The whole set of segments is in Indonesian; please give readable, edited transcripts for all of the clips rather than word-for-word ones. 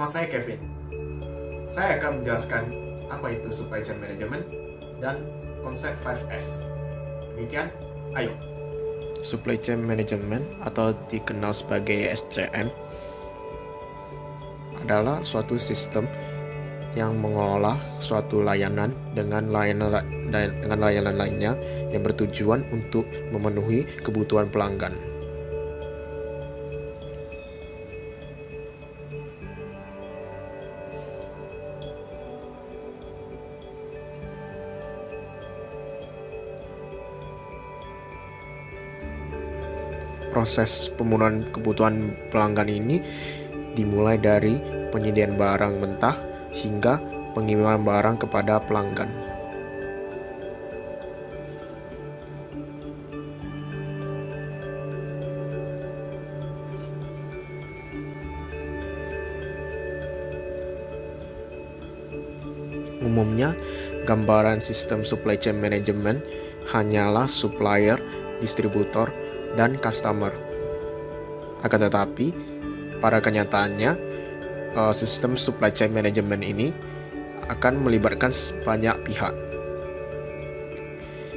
saya Kevin. Saya akan menjelaskan apa itu supply chain management dan konsep 5S. Demikian, ayo. Supply chain management atau dikenal sebagai SCM adalah suatu sistem yang mengelola suatu layanan dengan layanan lainnya yang bertujuan untuk memenuhi kebutuhan pelanggan. Proses pemenuhan kebutuhan pelanggan ini dimulai dari penyediaan barang mentah hingga pengiriman barang kepada pelanggan. Umumnya, gambaran sistem supply chain management hanyalah supplier, distributor, dan customer. Akan tetapi, pada kenyataannya, sistem supply chain management ini akan melibatkan banyak pihak.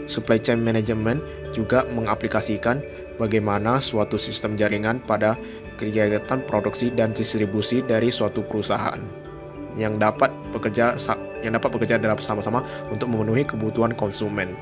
Supply chain management juga mengaplikasikan bagaimana suatu sistem jaringan pada kegiatan produksi dan distribusi dari suatu perusahaan yang dapat bekerja bersama-sama untuk memenuhi kebutuhan konsumen.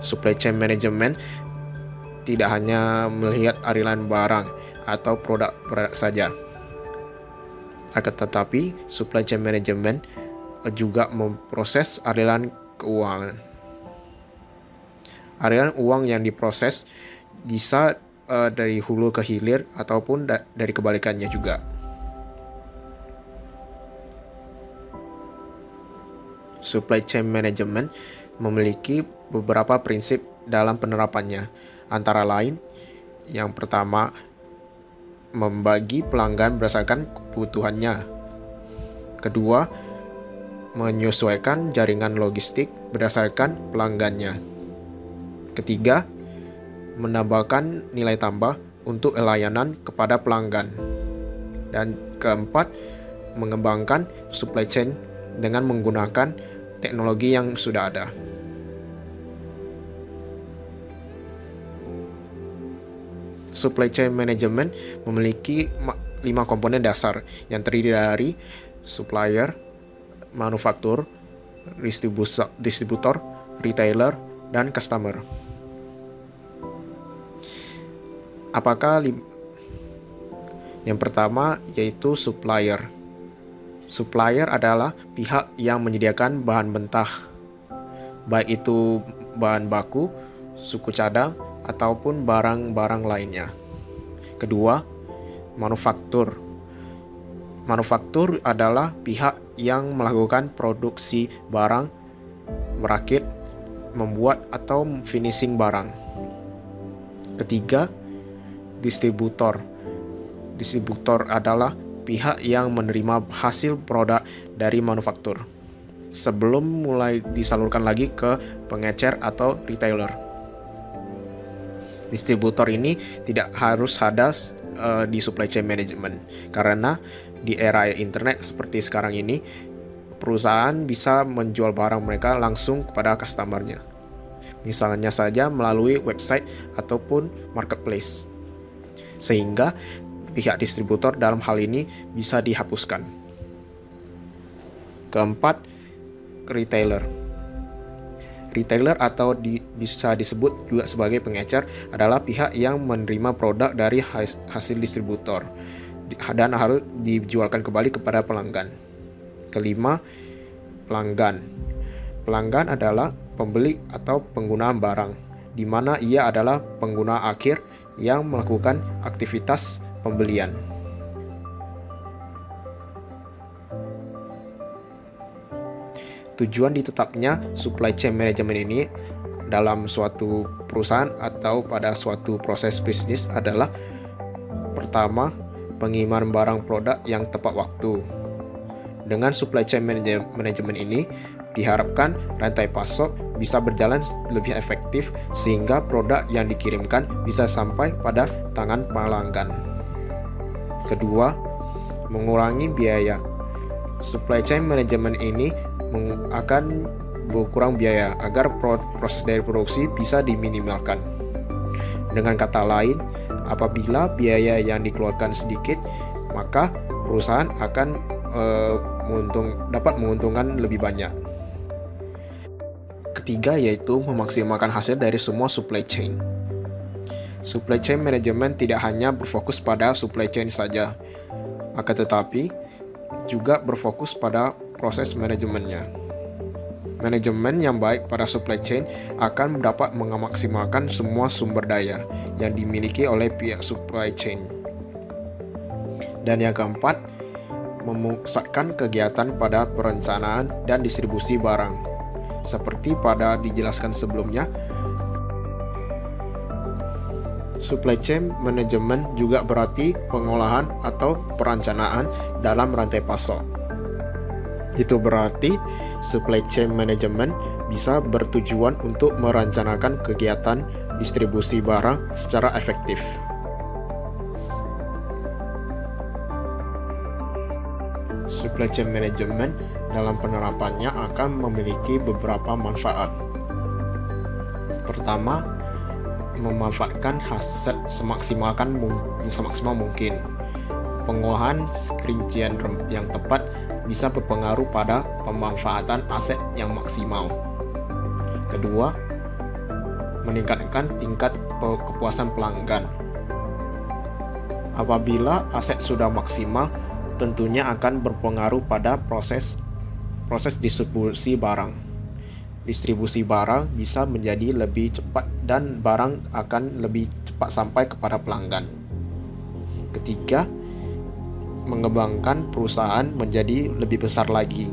Supply chain management tidak hanya melihat aliran barang atau produk saja. Akan tetapi, supply chain management juga memproses aliran keuangan. Aliran uang yang diproses bisa dari hulu ke hilir ataupun dari kebalikannya juga. Supply chain management memiliki beberapa prinsip dalam penerapannya, antara lain yang pertama, membagi pelanggan berdasarkan kebutuhannya. Kedua, menyesuaikan jaringan logistik berdasarkan pelanggannya. Ketiga, menambahkan nilai tambah untuk layanan kepada pelanggan. Dan keempat, mengembangkan supply chain dengan menggunakan teknologi yang sudah ada. Supply chain management memiliki 5 komponen dasar yang terdiri dari supplier, manufaktur, distributor, retailer, dan customer. Yang pertama yaitu supplier. Supplier adalah pihak yang menyediakan bahan mentah, baik itu bahan baku, suku cadang, ataupun barang-barang lainnya. Kedua, manufaktur. Manufaktur adalah pihak yang melakukan produksi barang, merakit, membuat, atau finishing barang. Ketiga, distributor. Distributor adalah pihak yang menerima hasil produk dari manufaktur sebelum mulai disalurkan lagi ke pengecer atau retailer. Distributor ini tidak harus ada di supply chain management, karena di era internet seperti sekarang ini, perusahaan bisa menjual barang mereka langsung kepada customer-nya. Misalnya saja melalui website ataupun marketplace. Sehingga pihak distributor dalam hal ini bisa dihapuskan. Keempat, retailer. Retailer atau bisa disebut juga sebagai pengecer adalah pihak yang menerima produk dari hasil distributor dan harus dijualkan kembali kepada pelanggan. Kelima, pelanggan. Pelanggan adalah pembeli atau pengguna barang, di mana ia adalah pengguna akhir yang melakukan aktivitas pembelian. Tujuan ditetapnya supply chain management ini dalam suatu perusahaan atau pada suatu proses bisnis adalah pertama, pengiriman barang produk yang tepat waktu. Dengan supply chain management ini diharapkan rantai pasok bisa berjalan lebih efektif sehingga produk yang dikirimkan bisa sampai pada tangan pelanggan. Kedua, mengurangi biaya. Supply chain management ini akan berkurang biaya agar proses dari produksi bisa diminimalkan. Dengan kata lain, apabila biaya yang dikeluarkan sedikit, maka perusahaan akan dapat menguntungkan lebih banyak. Ketiga yaitu memaksimalkan hasil dari semua supply chain. Supply chain management tidak hanya berfokus pada supply chain saja, akan tetapi juga berfokus pada proses manajemennya. Manajemen yang baik pada supply chain akan dapat memaksimalkan semua sumber daya yang dimiliki oleh pihak supply chain. Dan yang keempat, memusatkan kegiatan pada perencanaan dan distribusi barang. Seperti pada dijelaskan sebelumnya, supply chain management juga berarti pengolahan atau perencanaan dalam rantai pasok. Itu berarti supply chain management bisa bertujuan untuk merencanakan kegiatan distribusi barang secara efektif. Supply chain management dalam penerapannya akan memiliki beberapa manfaat. Pertama, memanfaatkan hasil semaksimal mungkin. Pengolahan rincian yang tepat bisa berpengaruh pada pemanfaatan aset yang maksimal. Kedua, meningkatkan tingkat kepuasan pelanggan. Apabila aset sudah maksimal, tentunya akan berpengaruh pada proses distribusi barang. Distribusi barang bisa menjadi lebih cepat dan barang akan lebih cepat sampai kepada pelanggan. Ketiga, mengembangkan perusahaan menjadi lebih besar lagi.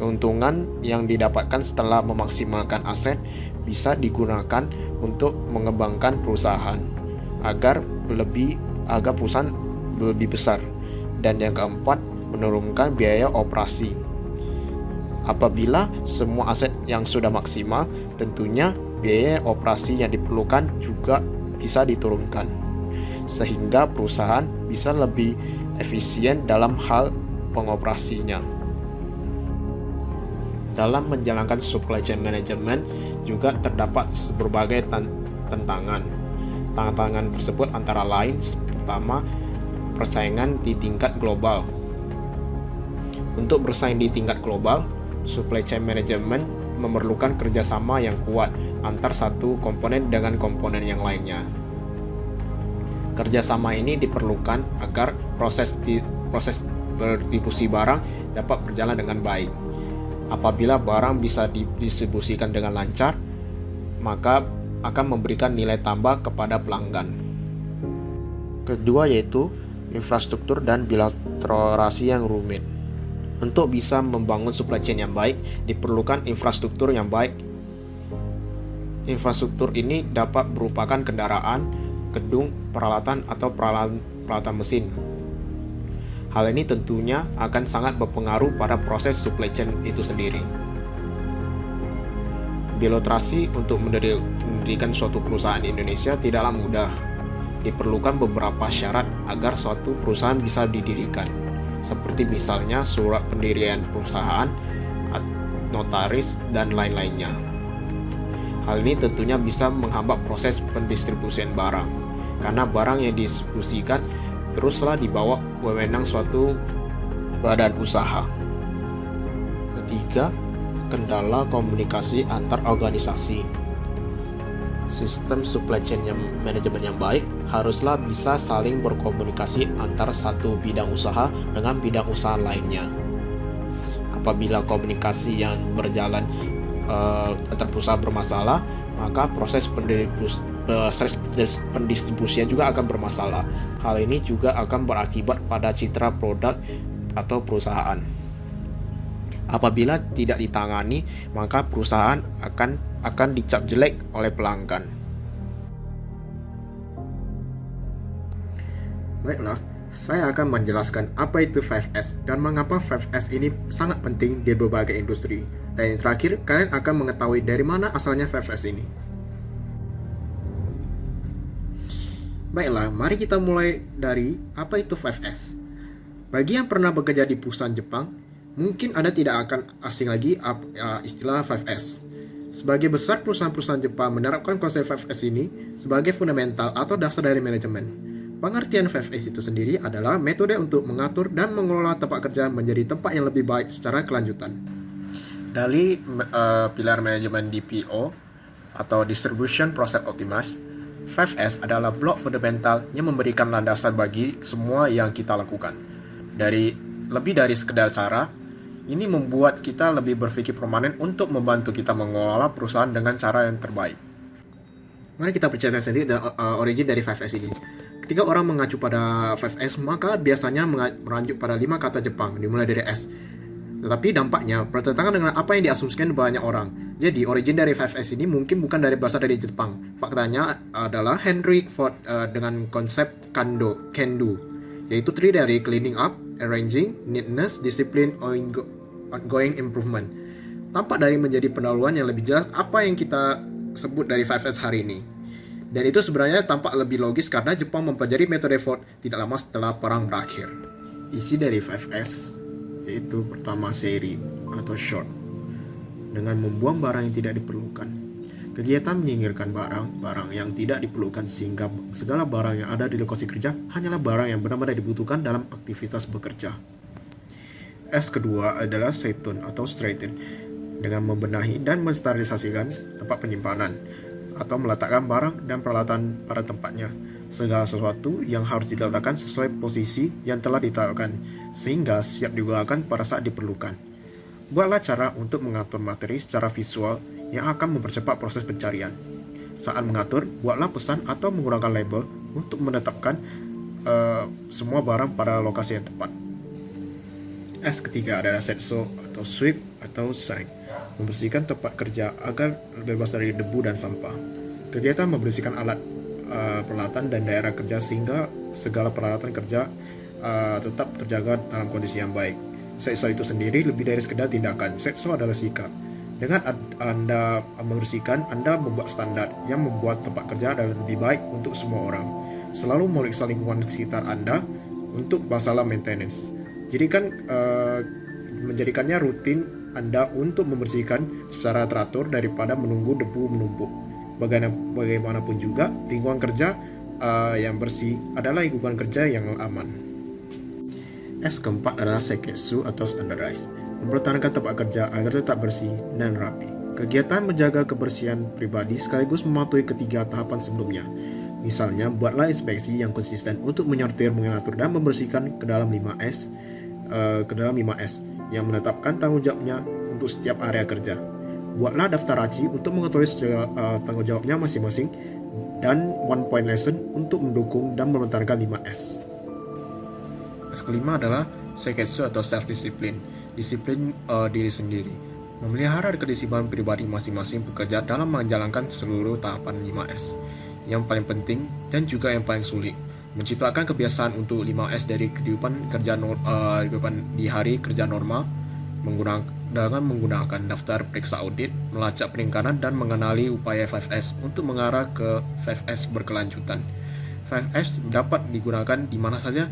Keuntungan yang didapatkan setelah memaksimalkan aset bisa digunakan untuk mengembangkan perusahaan agar perusahaan lebih besar. Dan yang keempat, menurunkan biaya operasi. Apabila semua aset yang sudah maksimal, tentunya biaya operasi yang diperlukan juga bisa diturunkan, sehingga perusahaan bisa lebih efisien dalam hal pengoperasinya. Dalam menjalankan supply chain management juga terdapat berbagai tantangan. Tantangan tersebut antara lain, pertama, persaingan di tingkat global. Untuk bersaing di tingkat global, supply chain management memerlukan kerjasama yang kuat antar satu komponen dengan komponen yang lainnya. Kerjasama ini diperlukan agar proses distribusi barang dapat berjalan dengan baik. Apabila barang bisa didistribusikan dengan lancar, maka akan memberikan nilai tambah kepada pelanggan. Kedua yaitu infrastruktur dan birokrasi yang rumit. Untuk bisa membangun supply chain yang baik, diperlukan infrastruktur yang baik. Infrastruktur ini dapat merupakan kendaraan, gedung, peralatan, atau peralatan mesin. Hal ini tentunya akan sangat berpengaruh pada proses supply chain itu sendiri. Birokrasi untuk mendirikan suatu perusahaan di Indonesia tidaklah mudah. Diperlukan beberapa syarat agar suatu perusahaan bisa didirikan, seperti misalnya surat pendirian perusahaan, notaris, dan lain-lainnya. Hal ini tentunya bisa menghambat proses pendistribusian barang, karena barang yang didistribusikan teruslah dibawa wewenang suatu badan usaha. Ketiga, kendala komunikasi antar organisasi. Sistem supply chain manajemen yang baik haruslah bisa saling berkomunikasi antara satu bidang usaha dengan bidang usaha lainnya. Apabila komunikasi yang berjalan antar perusahaan bermasalah, maka proses pendistribusian juga akan bermasalah. Hal ini juga akan berakibat pada citra produk atau perusahaan. Apabila tidak ditangani, maka perusahaan akan dicap jelek oleh pelanggan. Baiklah, saya akan menjelaskan apa itu 5S dan mengapa 5S ini sangat penting di berbagai industri. Dan yang terakhir, kalian akan mengetahui dari mana asalnya 5S ini. Baiklah, mari kita mulai dari apa itu 5S. Bagi yang pernah bekerja di perusahaan Jepang, mungkin Anda tidak akan asing lagi istilah 5S. Sebagai besar perusahaan-perusahaan Jepang menerapkan konsep 5S ini sebagai fundamental atau dasar dari manajemen. Pengertian 5S itu sendiri adalah metode untuk mengatur dan mengelola tempat kerja menjadi tempat yang lebih baik secara kelanjutan. Dari pilar manajemen DPO atau Distribution Process Optimized, 5S adalah blok fundamental yang memberikan landasan bagi semua yang kita lakukan. Lebih dari sekedar cara, ini membuat kita lebih berpikir permanen untuk membantu kita mengelola perusahaan dengan cara yang terbaik. Mari kita percaya sendiri origin dari 5S ini. Ketika orang mengacu pada 5S, maka biasanya merujuk pada 5 kata Jepang, dimulai dari S. Tetapi dampaknya bertentangan dengan apa yang diasumsikan banyak orang. Jadi, origin dari 5S ini mungkin bukan berasal dari Jepang. Faktanya adalah Henry Ford dengan konsep Kendo, yaitu terdiri dari cleaning up, arranging, neatness, discipline, ongoing improvement. Tampak dari menjadi pendahuluan yang lebih jelas apa yang kita sebut dari 5S hari ini. Dan itu sebenarnya tampak lebih logis karena Jepang mempelajari metode Ford tidak lama setelah perang berakhir. Isi dari 5S yaitu pertama seri atau short, dengan membuang barang yang tidak diperlukan. Kegiatan menyingkirkan barang yang tidak diperlukan sehingga segala barang yang ada di lokasi kerja hanyalah barang yang benar-benar dibutuhkan dalam aktivitas bekerja. S kedua adalah seitun atau straighten, dengan membenahi dan mensterilisasikan tempat penyimpanan atau meletakkan barang dan peralatan pada tempatnya. Segala sesuatu yang harus diletakkan sesuai posisi yang telah ditetapkan sehingga siap digunakan pada saat diperlukan. Buatlah cara untuk mengatur materi secara visual yang akan mempercepat proses pencarian. Saat mengatur, buatlah pesan atau menggunakan label untuk menetapkan semua barang pada lokasi yang tepat. S ketiga adalah setso atau sweep atau sign, membersihkan tempat kerja agar bebas dari debu dan sampah. Kegiatan membersihkan alat, peralatan dan daerah kerja sehingga segala peralatan kerja tetap terjaga dalam kondisi yang baik. Setso itu sendiri lebih dari sekedar tindakan. Setso adalah sikap. Dengan Anda membersihkan, Anda membuat standar yang membuat tempat kerja adalah lebih baik untuk semua orang. Selalu memeriksa lingkungan sekitar Anda untuk masalah maintenance. Menjadikannya rutin Anda untuk membersihkan secara teratur daripada menunggu debu menumpuk. Bagaimanapun juga, lingkungan kerja yang bersih adalah lingkungan kerja yang aman. S keempat adalah seiketsu atau standardize, mempertahankan tempat kerja agar tetap bersih dan rapi. Kegiatan menjaga kebersihan pribadi sekaligus mematuhi ketiga tahapan sebelumnya. Misalnya, buatlah inspeksi yang konsisten untuk menyortir, mengatur, dan membersihkan ke dalam 5S yang menetapkan tanggung jawabnya untuk setiap area kerja. Buatlah daftar raci untuk mengetahui tanggung jawabnya masing-masing dan one point lesson untuk mendukung dan mempertahankan 5S. S kelima adalah seiketsu atau self-discipline, disiplin diri sendiri. Memelihara kedisiplinan pribadi masing-masing pekerja dalam menjalankan seluruh tahapan 5S. Yang paling penting dan juga yang paling sulit, menciptakan kebiasaan untuk 5S dari kehidupan kerja di hari kerja normal, dengan menggunakan daftar periksa audit, melacak peningkatan dan mengenali upaya 5S untuk mengarah ke 5S berkelanjutan. 5S dapat digunakan di mana saja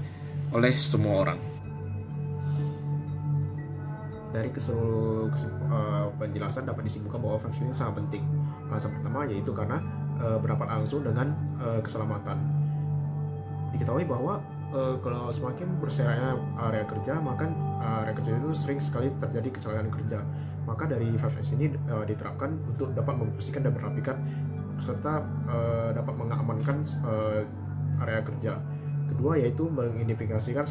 oleh semua orang. Dari keseluruh penjelasan dapat disimpulkan bahwa 5S ini sangat penting. Alasan pertama yaitu karena berdampak langsung dengan keselamatan. Diketahui bahwa kalau semakin berserakannya area kerja, maka area kerja itu sering sekali terjadi kecelakaan kerja. Maka dari 5S ini diterapkan untuk dapat membersihkan dan merapikan serta dapat mengamankan area kerja. Kedua yaitu mengidentifikasikan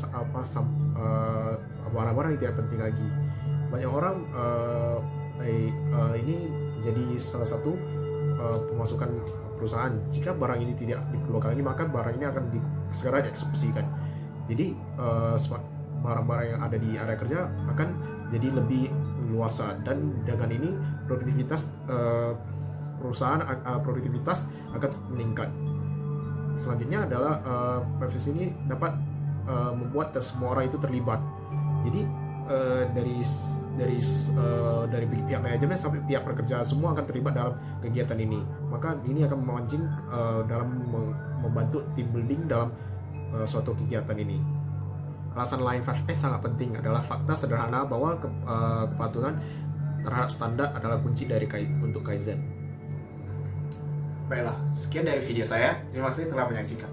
barang-barang yang tidak penting lagi. Banyak orang ini jadi salah satu pemasukan perusahaan. Jika barang ini tidak diperlukan lagi, maka barang ini akan segera dieksekusikan. Jadi barang-barang yang ada di area kerja akan jadi lebih luasa, dan dengan ini produktivitas produktivitas akan meningkat. Selanjutnya adalah 5S ini dapat membuat semua orang itu terlibat. Jadi dari pihak manajemen sampai pihak pekerja semua akan terlibat dalam kegiatan ini. Maka ini akan memancing dalam membantu team building dalam suatu kegiatan ini. Alasan lain 5S sangat penting adalah fakta sederhana bahwa kepatuhan terhadap standar adalah kunci untuk Kaizen. Baiklah, sekian dari video saya. Terima kasih telah menyaksikan.